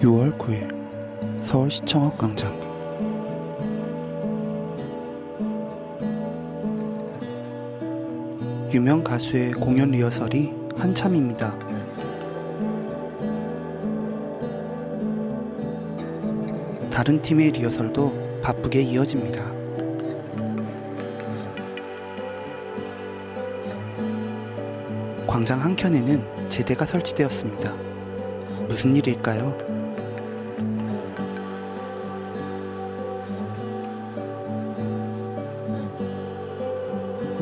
6월 9일 서울시청 광장. 유명 가수의 공연 리허설이 한참입니다. 다른 팀의 리허설도 바쁘게 이어집니다. 광장 한켠에는 제대가 설치되었습니다. 무슨 일일까요?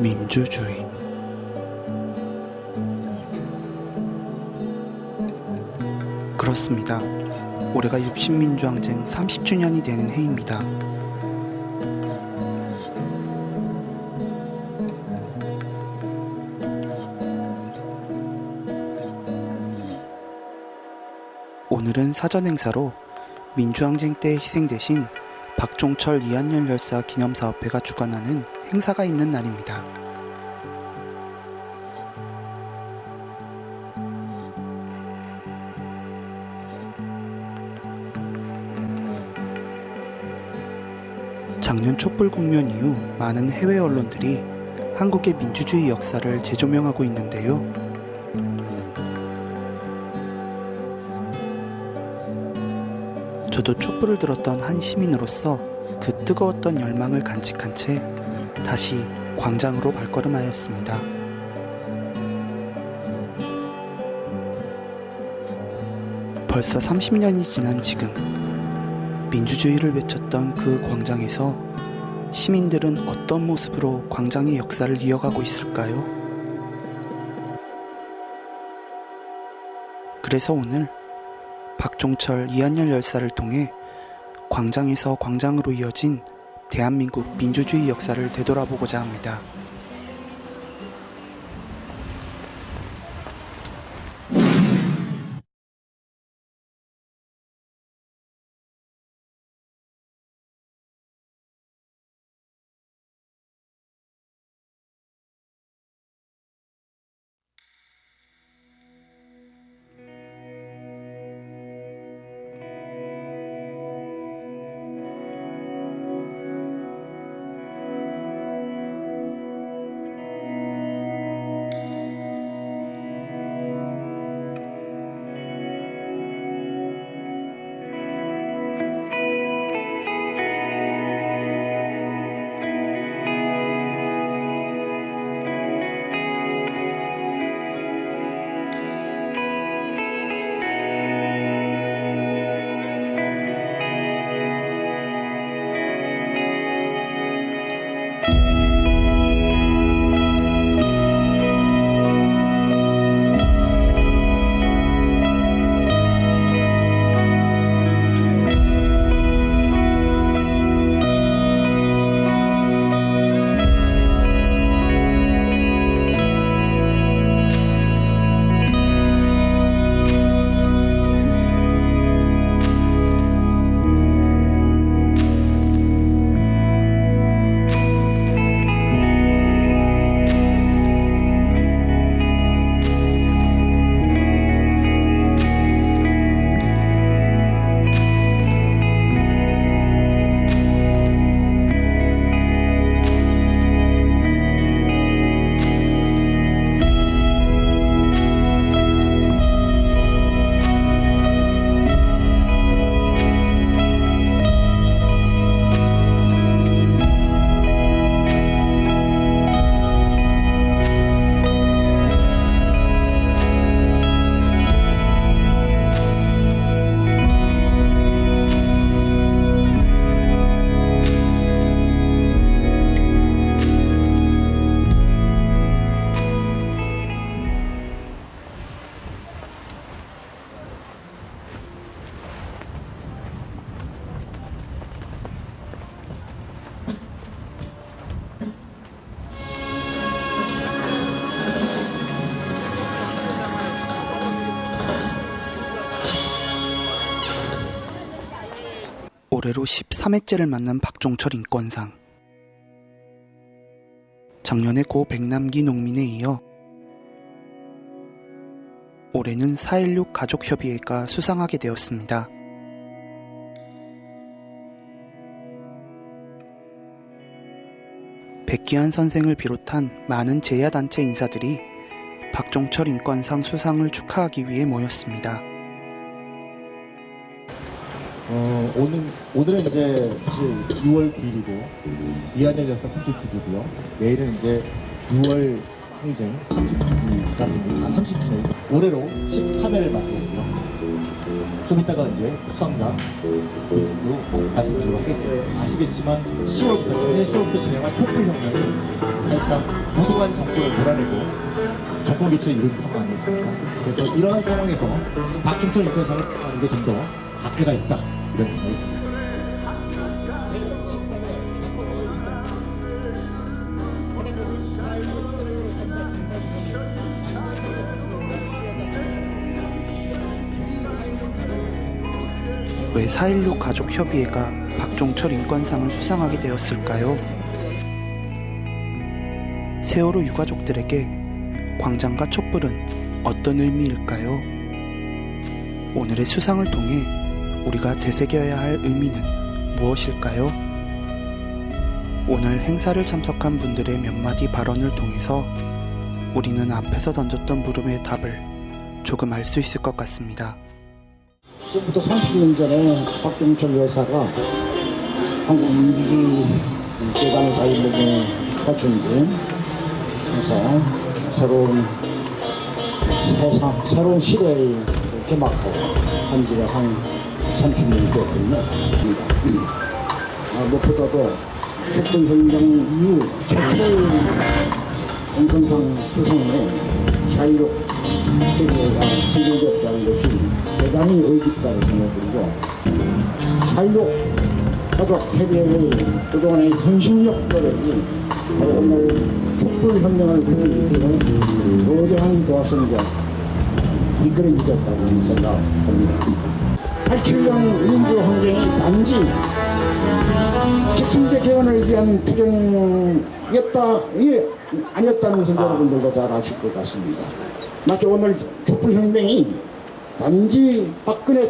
민주주의. 그렇습니다. 올해가 60민주항쟁 30주년이 되는 해입니다. 오늘은 사전행사로 민주항쟁 때 희생되신 박종철 이한열 열사 기념사업회가 주관하는 행사가 있는 날입니다. 작년 촛불 국면 이후 많은 해외 언론들이 한국의 민주주의 역사를 재조명하고 있는데요. 저도 촛불을 들었던 한 시민으로서 그 뜨거웠던 열망을 간직한 채 다시 광장으로 발걸음하였습니다. 벌써 30년이 지난 지금, 민주주의를 외쳤던 그 광장에서 시민들은 어떤 모습으로 광장의 역사를 이어가고 있을까요? 그래서 오늘 박종철 이한열 열사를 통해 광장에서 광장으로 이어진 대한민국 민주주의 역사를 되돌아보고자 합니다. 올해로 13회째를 맞는 박종철 인권상. 작년에 고 백남기 농민에 이어 올해는 4.16 가족협의회가 수상하게 되었습니다. 백기환 선생을 비롯한 많은 제야단체 인사들이 박종철 인권상 수상을 축하하기 위해 모였습니다. 오늘은 이제 사실 6월 9일이고 이한열 열사 30주기고요. 내일은 이제 6월 항쟁 30주년 올해로 13회를 맞이했고요. 좀 이따가 이제 수상자 말씀드리도록 하겠습니다. 아시겠지만 10월부터 진행한 촛불혁명이 사실상 부동한 정권을 몰아내고 정권 교체를 이룬 상황 아니었습니까? 그래서 이러한 상황에서 박종철 인권상을 수상하는 게 좀 더 각계가 있다 이런 생각이 들었습니다. 왜 4.16 가족협의회가 박종철 인권상을 수상하게 되었을까요? 세월호 유가족들에게 광장과 촛불은 어떤 의미일까요? 오늘의 수상을 통해 우리가 되새겨야 할 의미는 무엇일까요? 오늘 행사를 참석한 분들의 몇 마디 발언을 통해서 우리는 앞에서 던졌던 물음의 답을 조금 알 수 있을 것 같습니다. 지금부터 30년 전에 박종철 여사가 한국 민주주의 재단의 자유를 갖춘 그래서 새로운 시대의 개막하고 한 지가 한 30년 되었거든요. 무엇보다도 촛불혁명 이후 최초의 인권상 수상에 자유롭 세계가 지정되었다는 것이 대단히 의기있다고 생각드리고 4.16 가족협의회의 그동안의 헌신력 노력이 바로 오늘 촛불혁명을 이루는 거대한 도화선과 이끌어주셨다고 생각합니다. 87년 민주항쟁이 단지 직승제 개헌을 위한 아니었다는 것을 여러분들도 잘 아실 것 같습니다. 마치 오늘 촛불혁명이 단지 박근혜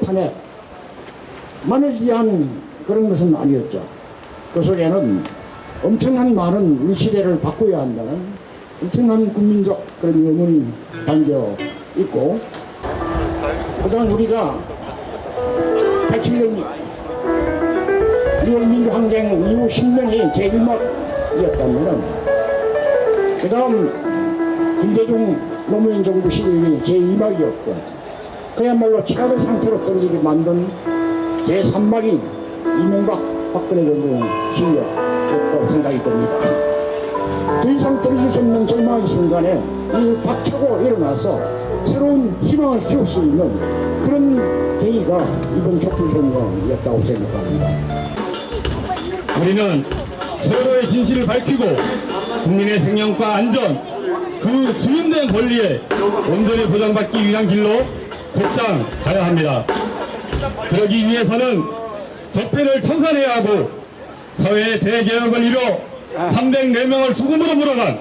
탄핵만을 위한 그런 것은 아니었죠. 그 속에는 엄청난 많은 우리 시대를 바꿔야 한다는 엄청난 국민적 그런 의문이 담겨 있고, 그동안 우리가 87년 6월 민주항쟁 이후 10년이 제1막이었다면 그 다음 김대중 노무현 정부 시대이 제2막이었고 그야말로 최악의 상태로 떨어지게 만든 제3막이 이명박 박근혜 정부 시기였다고 생각이 듭니다. 더 이상 떨어질 수 없는 절망의 순간에 이 박차고 일어나서 새로운 희망을 키울 수 있는 그런 계기가 이번 촛불혁명이었다고 생각합니다. 우리는 세월호의 진실을 밝히고 국민의 생명과 안전, 그 주인된 권리에 온전히 보장받기 위한 길로 곧장 가야 합니다. 그러기 위해서는 적폐를 청산해야 하고 사회의 대개혁을 이뤄 304명을 죽음으로 몰아간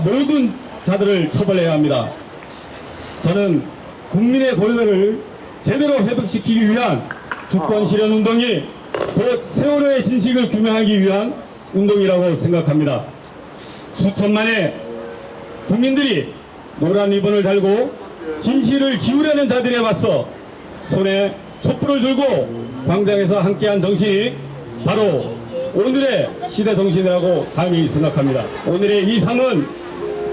모든 자들을 처벌해야 합니다. 저는 국민의 권리를 제대로 회복시키기 위한 주권 실현 운동이 곧 세월호의 진실을 규명하기 위한 운동이라고 생각합니다. 수천만의 국민들이 노란 리본을 달고 진실을 지우려는 자들에 맞서 손에 촛불을 들고 광장에서 함께한 정신이 바로 오늘의 시대 정신이라고 감히 생각합니다. 오늘의 이 상은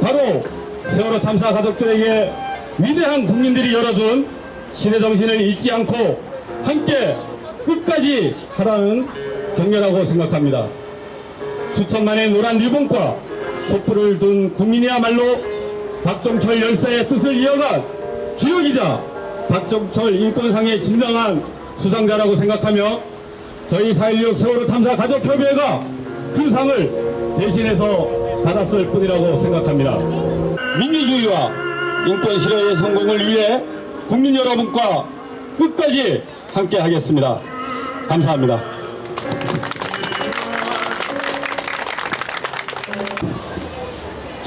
바로 세월호 참사 가족들에게 위대한 국민들이 열어준 시대 정신을 잊지 않고 함께 끝까지 하라는 격려라고 생각합니다. 수천만의 노란 리본과 촛불을 든 국민이야말로 박종철 열사의 뜻을 이어간 주역이자 박종철 인권상의 진정한 수상자라고 생각하며 저희 4.16 세월호 참사 가족협의회가 그 상을 대신해서 받았을 뿐이라고 생각합니다. 민주주의와 인권 실현의 성공을 위해 국민 여러분과 끝까지 함께 하겠습니다. 감사합니다.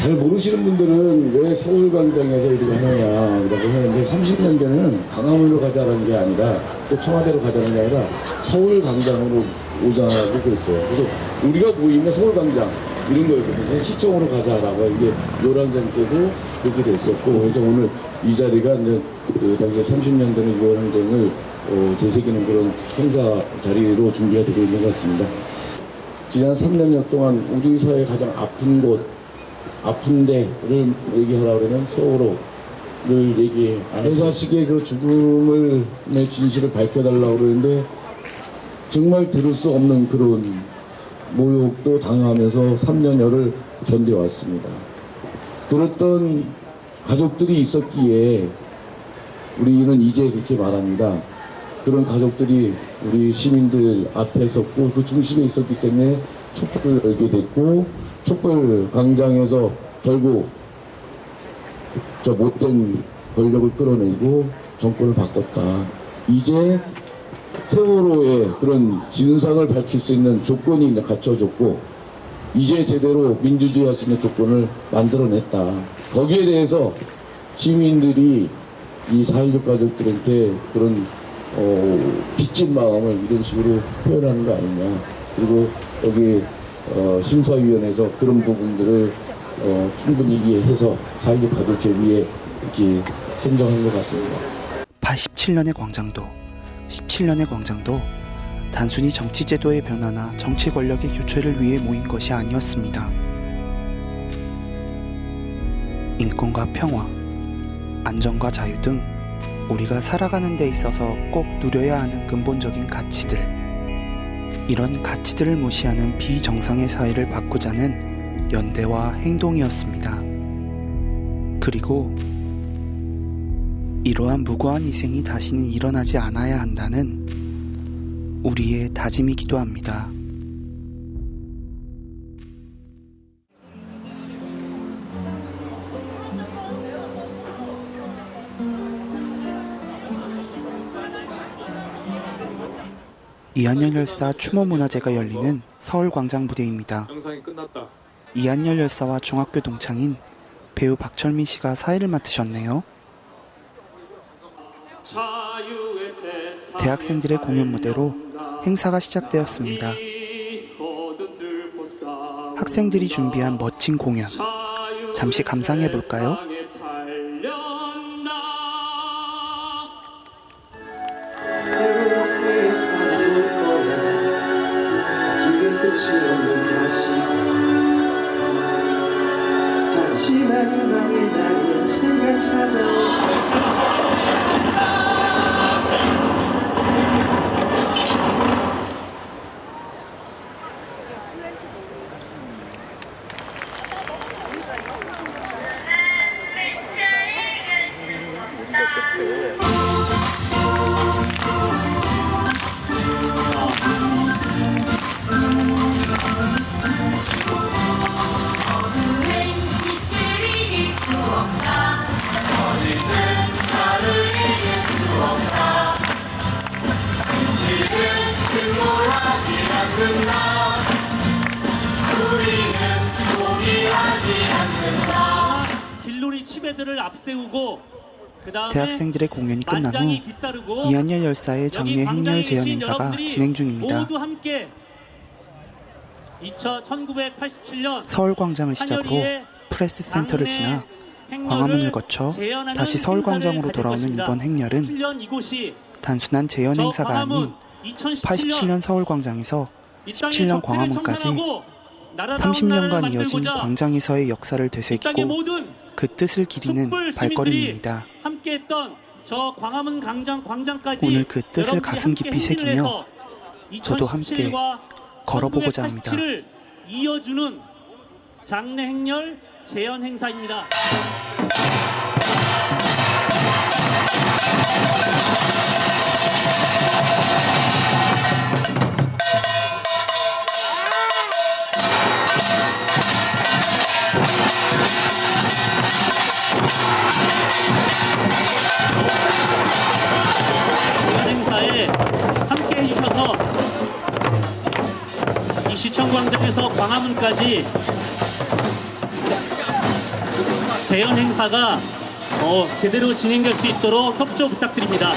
잘 모르시는 분들은 왜 서울광장에서 이렇게 하느냐, 그러면 이제 30년 전에는 광화문으로 가자는 게 아니라 또 청와대로 가자는 게 아니라 서울광장으로 오자고 그랬어요. 그래서 우리가 모이면 서울광장 이런 거였거든요. 시청으로 가자라고 이게 요란장 때도 그렇게 됐었고, 그래서 오늘 이 자리가 이제 그 당시에 30년 전의 요란장을 되새기는 그런 행사 자리로 준비가 되고 있는 것 같습니다. 지난 3년여 동안 우리 사회의 가장 아픈 곳, 아픈 데를 얘기하라 그러면 세월호를 얘기 안 해서 행사식의 그 죽음의 진실을 밝혀달라고 그러는데 정말 들을 수 없는 그런 모욕도 당하면서 3년여를 견뎌왔습니다. 그랬던 가족들이 있었기에 우리는 이제 그렇게 말합니다. 그런 가족들이 우리 시민들 앞에 섰고 그 중심에 있었기 때문에 촛불을 열게 됐고, 촛불 광장에서 결국 저 못된 권력을 끌어내고 정권을 바꿨다. 이제 세월호의 그런 진상을 밝힐 수 있는 조건이 이제 갖춰졌고, 이제 제대로 민주주의 할 수 있는 조건을 만들어냈다. 거기에 대해서 시민들이 이 4.16 가족들한테 그런 빚진 마음을 이런 식으로 표현하는 거 아니냐. 그리고 여기 심사위원회에서 그런 부분들을 충분히 이해해서 4.16 가족협의회 이렇게 선정한 것 같습니다. 87년의 광장도 17년의 광장도 단순히 정치 제도의 변화나 정치 권력의 교체를 위해 모인 것이 아니었습니다. 인권과 평화, 안전과 자유 등 우리가 살아가는 데 있어서 꼭 누려야 하는 근본적인 가치들, 이런 가치들을 무시하는 비정상의 사회를 바꾸자는 연대와 행동이었습니다. 그리고 이러한 무고한 희생이 다시는 일어나지 않아야 한다는 우리의 다짐이기도 합니다. 이한열 열사 추모문화제가 열리는 서울광장 무대입니다. 이한열 열사와 중학교 동창인 배우 박철민 씨가 사회를 맡으셨네요. 대학생들의 공연 무대로 행사가 시작되었습니다. 학생들이 준비한 멋진 공연, 잠시 감상해 볼까요? 하지만 희망의 날이 언젠간 찾아오지. 길놀이 치매들을 앞세우고 대학생들의 공연이 끝난 후 이한열 열사의 장례 행렬 재현 행사가 진행 중입니다. 모두 함께 1987년 서울광장을 시작으로 프레스 센터를 지나 광화문을 거쳐 다시 서울광장으로 돌아오는 이번 행렬은 단순한 재현 행사가 아닌 87년 서울광장에서 17년 광화문까지 30년간 이어진 광장에서의 역사를 되새기고 그 뜻을 기리는 발걸음입니다. 오늘 그 뜻을 가슴 깊이 새기며 저도 함께 걸어보고자 합니다. 이어주는 장례 행렬 재현 행사입니다. 행사에 함께 해주셔서 이 시청광장에서 광화문까지 재현 행사가 제대로 진행될 수 있도록 협조 부탁드립니다.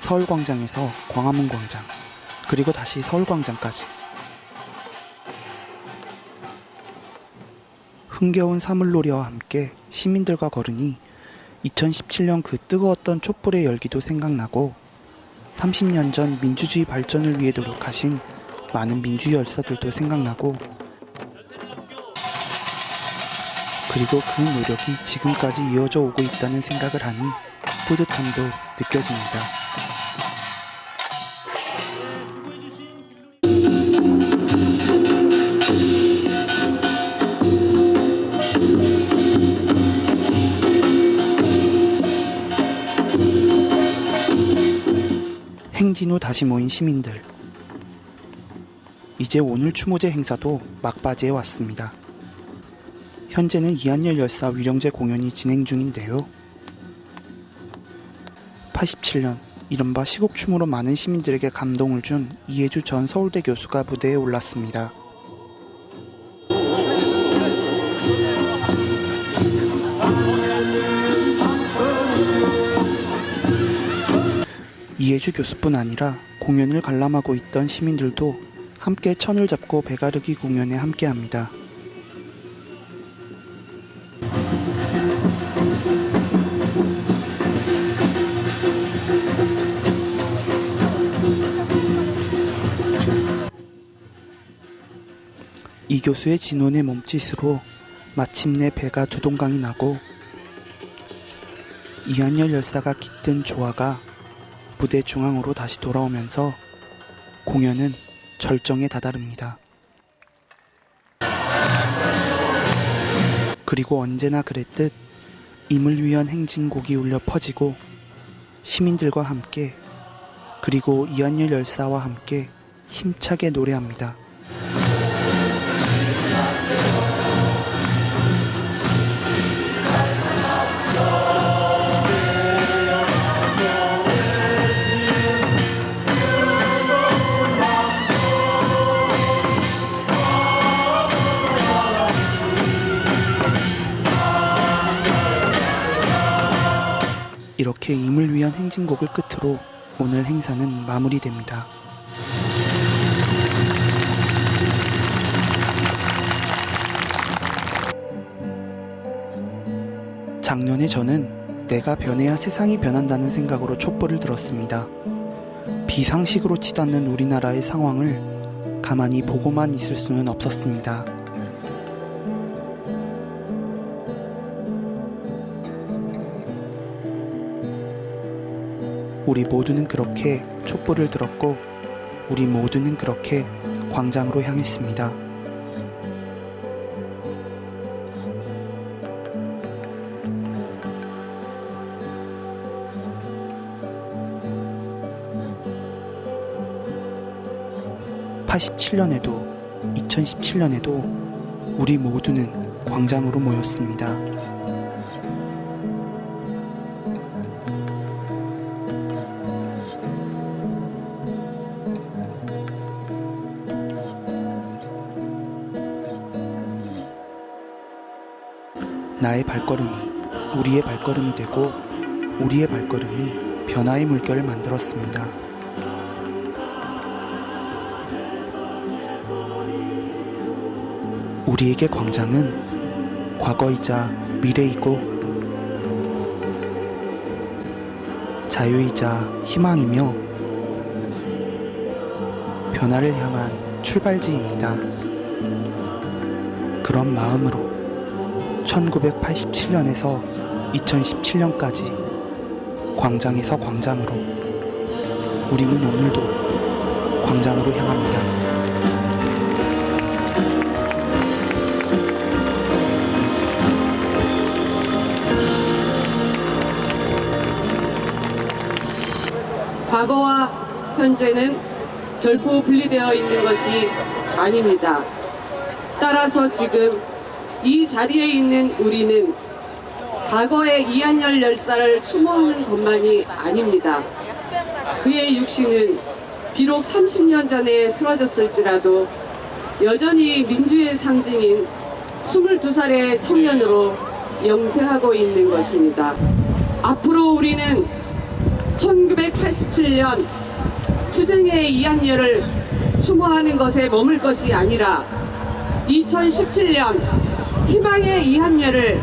서울광장에서 광화문광장, 그리고 다시 서울광장까지. 흥겨운 사물놀이와 함께 시민들과 걸으니 2017년 그 뜨거웠던 촛불의 열기도 생각나고 30년 전 민주주의 발전을 위해 노력하신 많은 민주주의 열사들도 생각나고, 그리고 그 노력이 지금까지 이어져 오고 있다는 생각을 하니 뿌듯함도 느껴집니다. 행진 후 다시 모인 시민들. 이제 오늘 추모제 행사도 막바지에 왔습니다. 현재는 이한열 열사 위령제 공연이 진행 중인데요. 87년 이른바 시국 춤으로 많은 시민들에게 감동을 준 이해주 전 서울대 교수가 무대에 올랐습니다. 이해주 교수뿐 아니라 공연을 관람하고 있던 시민들도 함께 천을 잡고 배가르기 공연에 함께합니다. 이 교수의 진원의 몸짓으로 마침내 배가 두 동강이 나고 이한열 열사가 깃든 조화가 무대 중앙으로 다시 돌아오면서 공연은 절정에 다다릅니다. 그리고 언제나 그랬듯 임을 위한 행진곡이 울려 퍼지고 시민들과 함께, 그리고 이한열 열사와 함께 힘차게 노래합니다. 이렇게 임을 위한 행진곡을 끝으로 오늘 행사는 마무리됩니다. 작년에 저는 내가 변해야 세상이 변한다는 생각으로 촛불을 들었습니다. 비상식으로 치닫는 우리나라의 상황을 가만히 보고만 있을 수는 없었습니다. 우리 모두는 그렇게 촛불을 들었고, 우리 모두는 그렇게 광장으로 향했습니다. (87년에도) 2017년에도 우리 모두는 광장으로 모였습니다. 나의 발걸음이 우리의 발걸음이 되고, 우리의 발걸음이 변화의 물결을 만들었습니다. 우리에게 광장은 과거이자 미래이고 자유이자 희망이며 변화를 향한 출발지입니다. 그런 마음으로 1987년에서 2017년까지 광장에서 광장으로, 우리는 오늘도 광장으로 향합니다. 과거와 현재는 결코 분리되어 있는 것이 아닙니다. 따라서 지금 이 자리에 있는 우리는 과거의 이한열 열사를 추모하는 것만이 아닙니다. 그의 육신은 비록 30년 전에 쓰러졌을지라도 여전히 민주의 상징인 22살의 청년으로 영세하고 있는 것입니다. 앞으로 우리는 1987년 투쟁의 이한열을 추모하는 것에 머물 것이 아니라 2017년 희망의 이한열을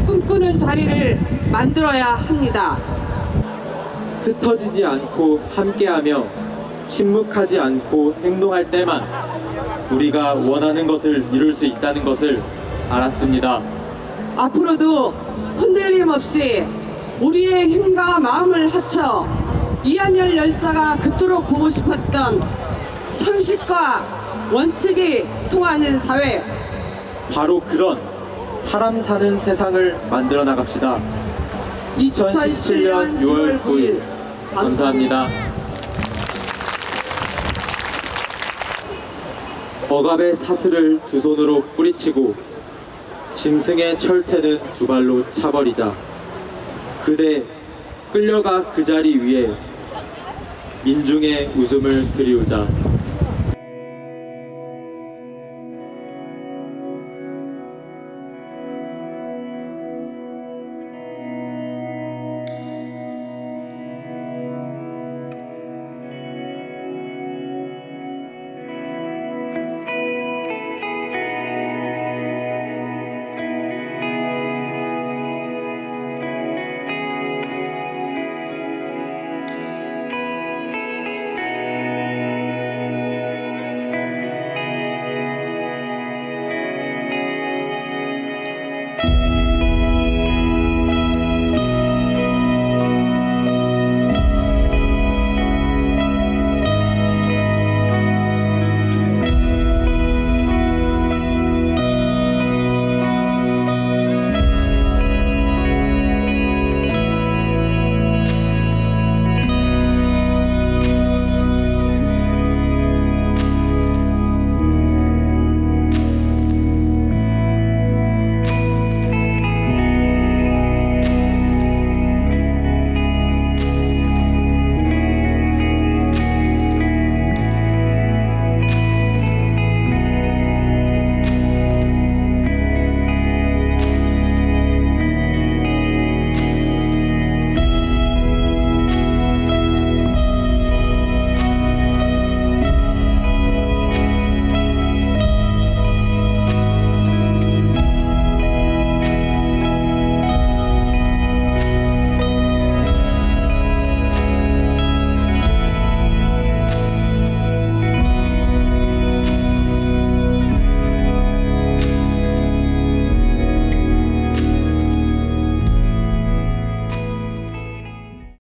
꿈꾸는 자리를 만들어야 합니다. 흩어지지 않고 함께하며 침묵하지 않고 행동할 때만 우리가 원하는 것을 이룰 수 있다는 것을 알았습니다. 앞으로도 흔들림 없이 우리의 힘과 마음을 합쳐 이한열 열사가 그토록 보고 싶었던 상식과 원칙이 통하는 사회, 바로 그런 사람 사는 세상을 만들어 나갑시다. 2017년 6월 9일 감사합니다. 억압의 사슬을 두 손으로 뿌리치고 짐승의 철퇴는 두 발로 차버리자. 그대 끌려가 그 자리 위에 민중의 웃음을 드리우자.